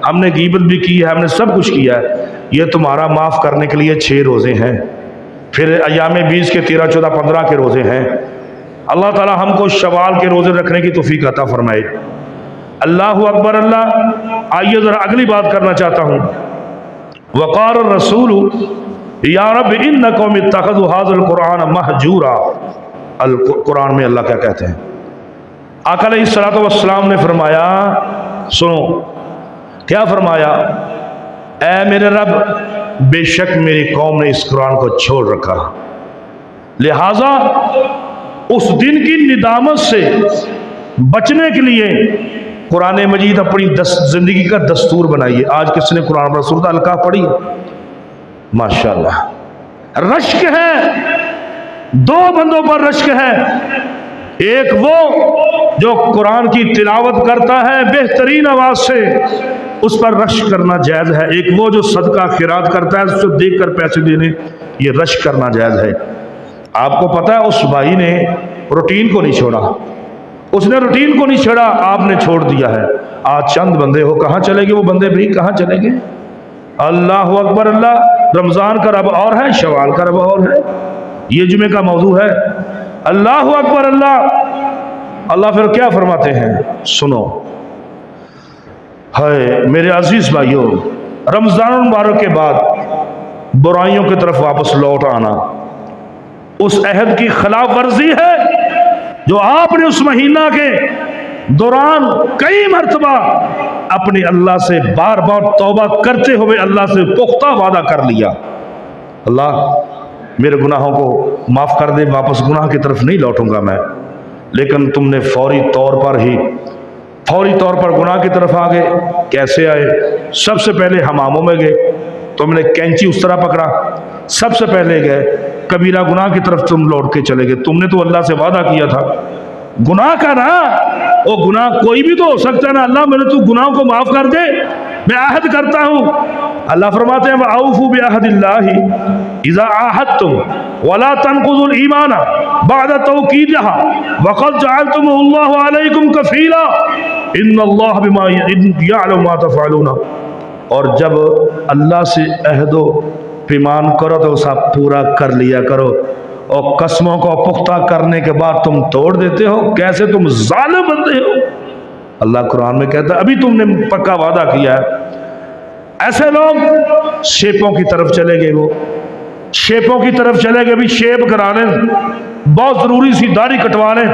ہم نے غیبت بھی کی ہے، ہم نے سب کچھ کیا ہے، یہ تمہارا معاف کرنے کے لیے 6 روزے ہیں، پھر ایام 20 کے 13 14 15 کے روزے ہیں۔ اللہ تعالی ہم کو شوال کے روزے رکھنے کی توفیق عطا فرمائے۔ اللہ اکبر اللہ۔ آئیے ذرا اگلی بات کرنا چاہتا ہوں۔ وقال الرسول یا رب ان قوم اتخذوا هذا القرآن مہجورا۔ قرآن میں اللہ کیا کہتے ہیں؟ آقا علیہ الصلوۃ والسلام نے فرمایا، سنو کیا فرمایا، اے میرے رب بے شک میری قوم نے اس قرآن کو چھوڑ رکھا، لہذا اس دن کی ندامت سے بچنے کے لیے قرآن مجید اپنی زندگی کا دستور بنائیے۔ آج کس نے قرآن پر سورۃ الکہف پڑھی؟ ماشاءاللہ۔ رشک ہے، 2 بندوں پر رشک ہے، ایک وہ جو قرآن کی تلاوت کرتا ہے بہترین آواز سے، اس پر رشک کرنا جائز ہے، ایک وہ جو صدقہ خیرات کرتا ہے اس کو دیکھ کر پیسے دینے، یہ رشک کرنا جائز ہے۔ آپ کو پتا ہے اس بھائی نے روٹین کو نہیں چھوڑا، اس نے روٹین کو نہیں چھوڑا، آپ نے چھوڑ دیا ہے۔ آج چند بندے ہو، کہاں چلے گئے وہ بندے بھی، کہاں چلے گئے؟ اللہ اکبر اللہ۔ رمضان کا رب اور ہے، شوال کا رب اور ہے، یہ جمعے کا موضوع ہے۔ اللہ اکبر اللہ۔ اللہ پھر کیا فرماتے ہیں؟ سنو، ہے میرے عزیز بھائیوں، رمضان المبارک کے بعد برائیوں کی طرف واپس لوٹ آنا اس عہد کی خلاف ورزی ہے جو آپ نے اس مہینہ کے دوران کئی مرتبہ اپنے اللہ سے بار بار توبہ کرتے ہوئے اللہ سے پختہ وعدہ کر لیا، اللہ میرے گناہوں کو معاف کر دے، واپس گناہ کی طرف نہیں لوٹوں گا میں۔ لیکن تم نے فوری طور پر گناہ کی طرف آ گئے۔ کیسے آئے؟ سب سے پہلے حماموں میں گئے، تم نے کینچی اس طرح پکڑا، سب سے پہلے گئے کبیرہ گناہ کی طرف تم لوٹ کے چلے گئے۔ تم نے تو اللہ سے وعدہ کیا تھا گناہ کا، نا وہ گناہ کوئی بھی تو ہو سکتا ہے نا، اللہ میرے تو گناہوں کو معاف کر دے، میں عہد کرتا ہوں۔ اللہ فرماتے ہیں وَأَوْفُوا بِعَهْدِ اللَّهِ إِذَا عَاهَدتُّمْ وَلَا تَنقُضُوا الْإِيمَانَ بَعْدَ تَوْكِيدِهَا وَقَدْ جَعَلْتُمُهُ اللَّهُ عَلَيْكُمْ كَفِيلًا إِنَّ اللَّهَ بِمَا يَعْلَمُ مَا تَفْعَلُونَ۔ اور جب اللہ سے عہد و پیمان کرو تو اسے پورا کر لیا کرو، اور قسموں کو پختہ کرنے کے بعد تم توڑ دیتے ہو، کیسے تم ظالم بندے ہو۔ اللہ قرآن میں کہتا ہے ابھی تم نے پکا وعدہ کیا ہے۔ ایسے لوگ شیپوں کی طرف چلے گئے، وہ شیپوں کی طرف چلے گئے، بھی شیپ کرانے، بہت ضروری سی داڑھی کٹوانے،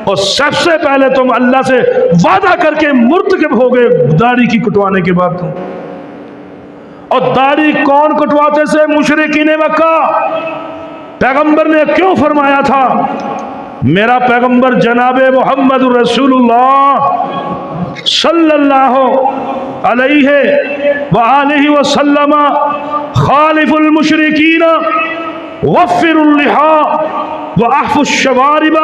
اور سب سے پہلے تم اللہ سے وعدہ کر کے مرتکب ہو گئے داڑھی کی کٹوانے کے بعد تم۔ اور داڑھی کون کٹواتے سے؟ مشرکین مکہ۔ پیغمبر نے کیوں فرمایا تھا؟ میرا پیغمبر جناب محمد رسول اللہ صلی اللہ علیہ وآلہ وسلم خالف المشرکین وفر اللحا واحف الشوارب،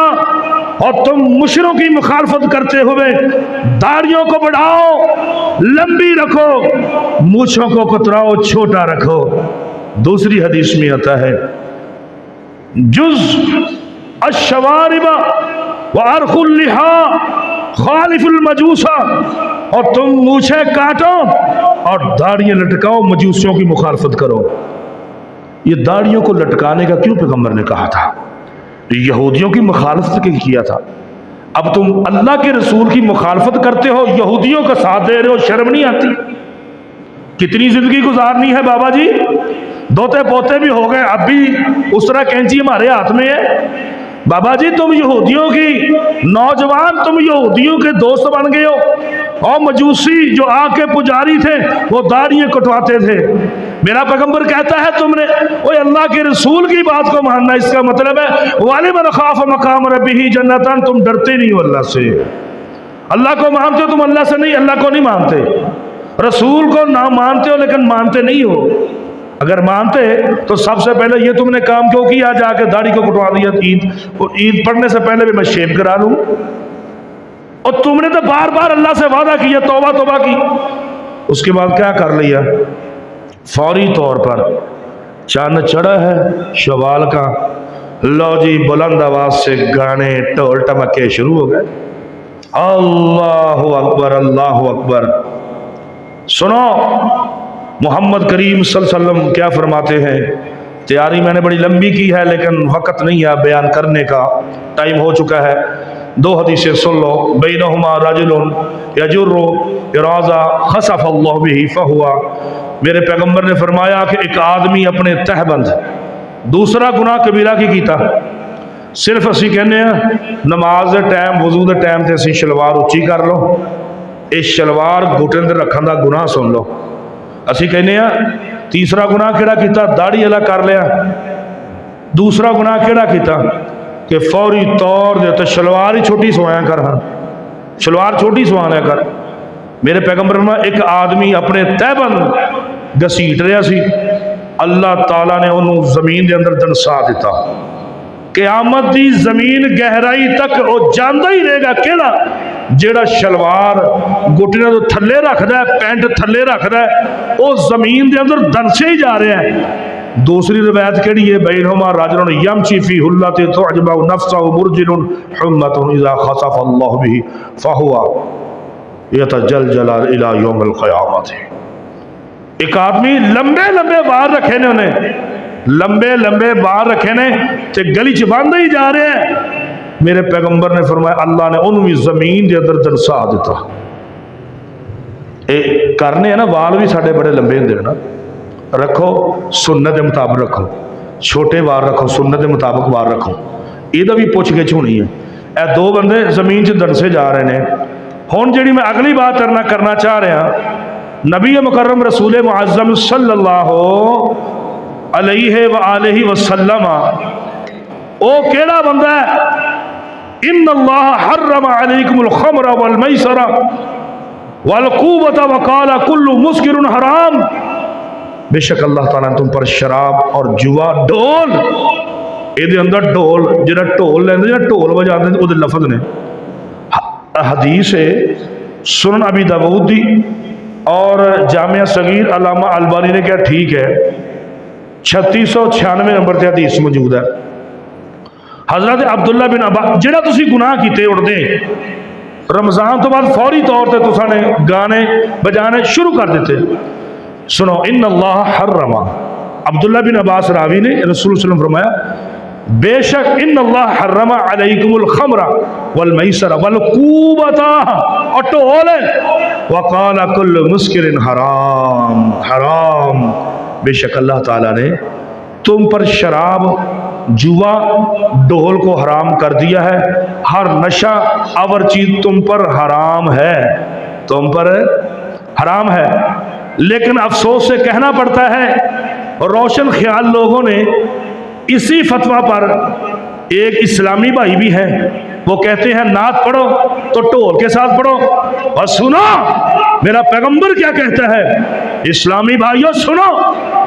اور تم مشرکوں کی مخالفت کرتے ہوئے داڑھیوں کو بڑھاؤ، لمبی رکھو، مونچھوں کو کتراؤ، چھوٹا رکھو۔ دوسری حدیث میں آتا ہے جز الشوارب وارخ اللحا خالف المجوس، اور تم مونچھیں کاٹو اور داڑیاں لٹکاؤ، مجوسیوں کی مخالفت کرو۔ یہ داڑیوں کو لٹکانے کا کیوں پیغمبر نے کہا تھا؟ یہودیوں کی مخالفت کے کیا تھا۔ اب تم اللہ کے رسول کی مخالفت کرتے ہو، یہودیوں کا ساتھ دے رہے ہو، شرم نہیں آتی؟ کتنی زندگی گزارنی ہے بابا جی، دوتے پوتے بھی ہو گئے، اب بھی اس طرح کینچی ہمارے ہاتھ میں ہے۔ بابا جی تم یہودیوں کی نوجوان، تم یہودیوں کے دوست بن گئے ہو، اور مجوسی جو آگ کے پجاری تھے وہ داڑھیاں کٹواتے تھے۔ میرا پیغمبر کہتا ہے تم نے اوے اللہ کے رسول کی بات کو ماننا، اس کا مطلب ہے وَلِمَنْ خَافَ مَقَامَ رَبِّهِ جَنَّتَانِ، تم ڈرتے نہیں ہو اللہ سے، اللہ کو مانتے ہو، تم اللہ سے نہیں، اللہ کو نہیں مانتے، رسول کو نہ مانتے ہو لیکن مانتے نہیں ہو۔ اگر مانتے تو سب سے پہلے یہ تم نے کام کیوں کیا، جا کے داڑھی کو کٹوا دیا، عید پڑھنے سے پہلے بھی میں شیپ کرا لوں۔ اور تم نے تو بار بار اللہ سے وعدہ کیا، توبہ کی، اس کے بعد کیا کر لیا؟ فوری طور پر چاند چڑھا ہے شوال کا، لو جی بلند آواز سے گانے ٹول ٹمکے شروع ہو گئے، اللہ اکبر اللہ اکبر۔ سنو محمد کریم صلی اللہ علیہ وسلم کیا فرماتے ہیں. تیاری میں نے بڑی لمبی کی ہے لیکن وقت نہیں ہے بیان کرنے کا، ٹائم ہو چکا ہے. 2 حدیثیں سن لو. بینہما رجل یجر ارازہ خسف اللہ بہ فہوا. میرے پیغمبر نے فرمایا کہ ایک آدمی اپنے تہ بند دوسرا گناہ کبیرہ کی کیتا. صرف اسی کہنے ہیں نماز دے ٹائم وضو دے ٹائم تے اسی شلوار اچھی کر لو، اس شلوار گھٹن تے رکھن دا گناہ سن لو. اسی کہنے ہیں تیسرا گناہ کیڑا کیتا؟ داڑھی والا کر لیا. دوسرا گناہ کیڑا کیتا کہ فوری طور دے تو شلوار ہی چھوٹی سوایا کر. ہاں شلوار چھوٹی سوایا کر. میرے پیغمبر نے ایک آدمی اپنے تہبند گھسیٹ رہا سی، اللہ تعالیٰ نے انہوں زمین دے اندر دنسا دیتا. قیامت دی زمین گہرائی تک وہ جاندا ہی رہے گا کیڑا جیڑا شلوار گھٹنے تو تھلے رکھدا ہے، پینٹ تھلے رکھدا ہے، وہ زمین دے اندر دنسے ہی جا رہے ہیں. دوسری روایت کیڑی ہے؟ بینہما رجل یمشی فی حلۃ تعجب نفسہ مرجل حمۃ اذا خسف اللہ بہ فہو یتجلجل الی یوم القیامۃ. ایک آدمی لمبے لمبے بال رکھے نے، انہیں لمبے لمبے بال رکھے نے تے گلی چ باندھے ہی جا رہے ہیں. میرے پیغمبر نے فرمایا اللہ نے انہوں بھی زمین دے اندر دنسا دیتا. اے کرنے ہیں نا وال بھی ساڑھے بڑے لمبے ہوندے نا. رکھو سنت دے مطابق رکھو، چھوٹے وال رکھو سنت دے مطابق وال رکھو. یہ بھی پوچھ گچھ ہونی ہے. اے 2 بندے زمین چ دنسے جا رہے ہیں. ہن جڑی میں اگلی بات کرنا چاہ رہا ہوں، نبی مکرم رسول معظم صلی اللہ علیہ وآلہ وسلم او کیڑا بندہ ہے؟ ان اللہ حرم علیکم الخمر والمیسر والقوبۃ وقال کل مسکر حرام. بے شک اللہ تعالیٰ نے تم پر شراب اور جوا، ڈول، یہ اندر ڈول جڑا ڈھول لیندے جڑا ڈھول بجاندے او دے لفظ نے. حدیث ہے سنن ابی داؤد دی اور جامعہ صغیر علامہ البانی نے کہا ٹھیک ہے 3696 نمبر تے حدیث موجود ہے. حضرت عبداللہ بن عباس جڑا تسی گناہ کیتے اڑدے رمضان تو بعد فوری طور تے تساں نے گانے بجانے شروع کر دیتے. سنو ان اللہ حرم، عبداللہ بن عباس راوی نے رسول اللہ علیہ وسلم فرمایا بے شک ان اللہ حرم علیکم الخمر والمیسر والقوبۃ اور ٹول وقال کل مسکر حرام. حرام بے شک اللہ تعالیٰ نے تم پر شراب، جوا، ڈھول کو حرام کر دیا ہے. ہر نشہ آور چیز تم پر حرام ہے، تم پر حرام ہے. لیکن افسوس سے کہنا پڑتا ہے روشن خیال لوگوں نے اسی فتویٰ پر، ایک اسلامی بھائی بھی ہے وہ کہتے ہیں نعت پڑھو تو ڈھول کے ساتھ پڑھو. اور سنو میرا پیغمبر کیا کہتا ہے، اسلامی بھائیوں سنو،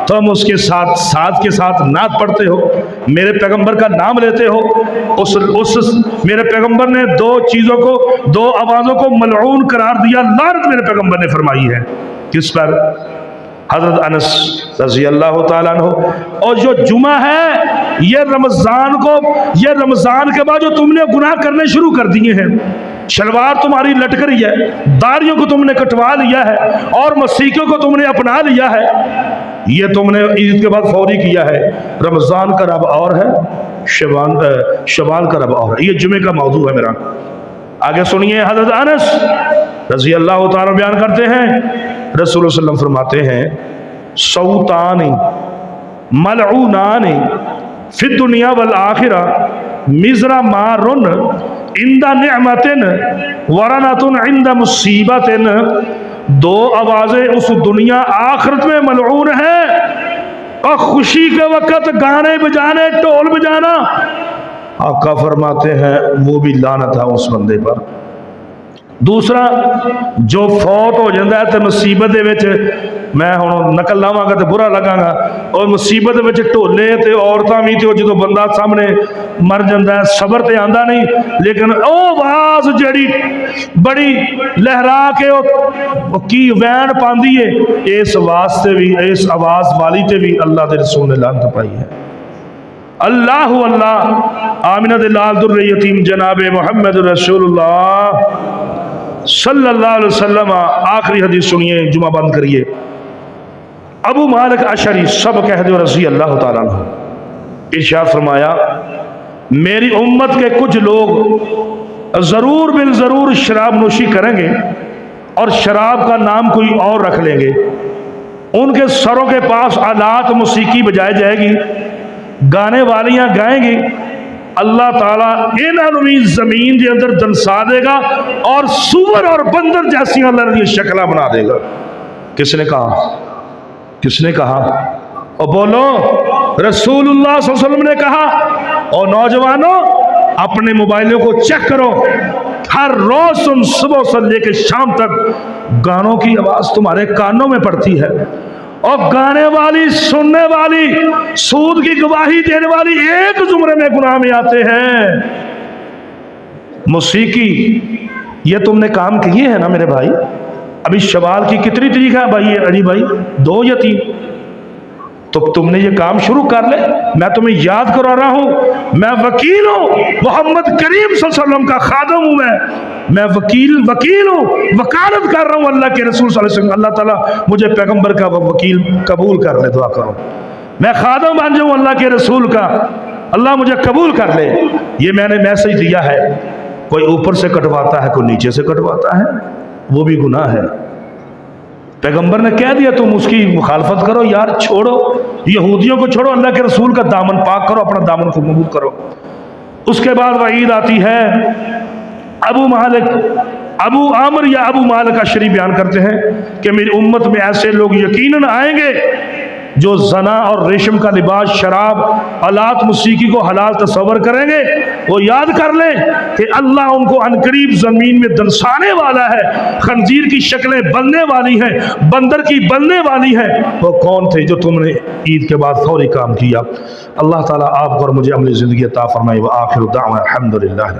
تم اس کے ساتھ نعت پڑھتے ہو، میرے پیغمبر کا نام لیتے ہو. میرے پیغمبر نے 2 چیزوں کو، 2 آوازوں کو ملعون قرار دیا، لعنت میرے پیغمبر نے فرمائی ہے. کس پر؟ حضرت انس رضی اللہ تعالیٰ عنہ. اور جو جمعہ ہے یہ رمضان کے بعد جو تم نے گناہ کرنے شروع کر دیے ہیں، شلوار تمہاری لٹک رہی ہے، داڑھیوں کو تم نے کٹوا لیا ہے اور مسیحیوں کو تم نے اپنا لیا ہے، یہ تم نے عید کے بعد فوری کیا ہے. رمضان کا رب اور ہے، شوال کا رب اور ہے. یہ جمعے کا موضوع ہے میرا. آگے سنیے حضرت انس رضی اللہ تعالیٰ بیان کرتے ہیں رسول اللہ صلی اللہ علیہ وسلم فرماتے ہیں صوتان ملعونان فی الدنیا والآخرہ مزر مارن عند نعمت ورنت عند مصیبت. 2 آوازیں اس دنیا آخرت میں ملعون ہیں، اور خوشی کے وقت گانے بجانے، ڈھول بجانا، آقا فرماتے ہیں وہ بھی لعنت ہے اس بندے پر. دوسرا جو فوت ہو جاتا ہے تو مصیبت دے وچ، میں ہوں نقل لاواں گا تو برا لگا گا، اور مصیبت دے وچ ڈھولے تے عورتاں بھی تے جدوں بندہ سامنے مر جاندا ہے صبر تے آندا نہیں، لیکن او آواز جڑی بڑی لہرا کے او کی وین پاندی ہے، اس واسطے بھی، اس آواز والی تے بھی اللہ دے رسول نے لعنت پائی ہے. اللہ اللہ آمینہ دے لال در یتیم جناب محمد رسول اللہ صلی اللہ علیہ وسلم آخری حدیث سنیے، جمعہ بند کریے۔ ابو مالک اشعری سب کہہ دو رضی اللہ تعالیٰ عنہ، ارشاد فرمایا میری امت کے کچھ لوگ ضرور بالضرور شراب نوشی کریں گے اور شراب کا نام کوئی اور رکھ لیں گے، ان کے سروں کے پاس آلات موسیقی بجائی جائے گی، گانے والیاں گائیں گی، اللہ تعالیٰ انہوں بھی زمین کے اندر دنسا دے گا اور سور اور بندر جیسی اللہ نے شکلہ بنا دے گا۔ کس نے کہا؟ کس نے کہا؟ اور بولو رسول اللہ صلی اللہ علیہ وسلم نے کہا۔ اور نوجوانوں اپنے موبائلوں کو چیک کرو، ہر روز تم صبح سے لے کے شام تک گانوں کی آواز تمہارے کانوں میں پڑتی ہے، اور گانے والی، سننے والی، سود کی گواہی دینے والی ایک زمرے میں گناہ میں آتے ہیں۔ موسیقی، یہ تم نے کام کیے ہیں نا میرے بھائی؟ ابھی شوال کی کتنی تاریخ ہے بھائی علی بھائی؟ 2 یا 3؟ تو تم نے یہ کام شروع کر لے۔ میں تمہیں یاد کرا رہا ہوں، میں وکیل ہوں، محمد کریم صلی اللہ علیہ وسلم کا خادم ہوں، میں وکیل ہوں، وکالت کر رہا ہوں اللہ کے رسول صلی اللہ علیہ وسلم۔ اللہ تعالیٰ مجھے پیغمبر کا وکیل قبول کر لے، دعا کرو میں خادم بن جاؤں اللہ کے رسول کا، اللہ مجھے قبول کر لے۔ یہ میں نے میسج دیا ہے، کوئی اوپر سے کٹواتا ہے، کوئی نیچے سے کٹواتا ہے، وہ بھی گناہ ہے۔ پیغمبر نے کہہ دیا تم اس کی مخالفت کرو، یار چھوڑو، یہودیوں کو چھوڑو، اللہ کے رسول کا دامن پاک کرو، اپنا دامن کو قبول کرو۔ اس کے بعد وعید آتی ہے۔ ابو عامر یا ابو مالک اشعری بیان کرتے ہیں کہ میری امت میں ایسے لوگ یقیناً آئیں گے جو زنا اور ریشم کا لباس، شراب، آلات موسیقی کو حلال تصور کریں گے۔ وہ یاد کر لیں کہ اللہ ان کو عنقریب زمین میں دنسانے والا ہے۔ خنزیر کی شکلیں بننے والی ہیں، بندر کی بننے والی ہیں۔ وہ کون تھے جو تم نے عید کے بعد فوری کام کیا؟ اللہ تعالیٰ آپ کو اور مجھے عملی زندگی عطا فرمائے۔ وآخر دعوانا الحمدللہ۔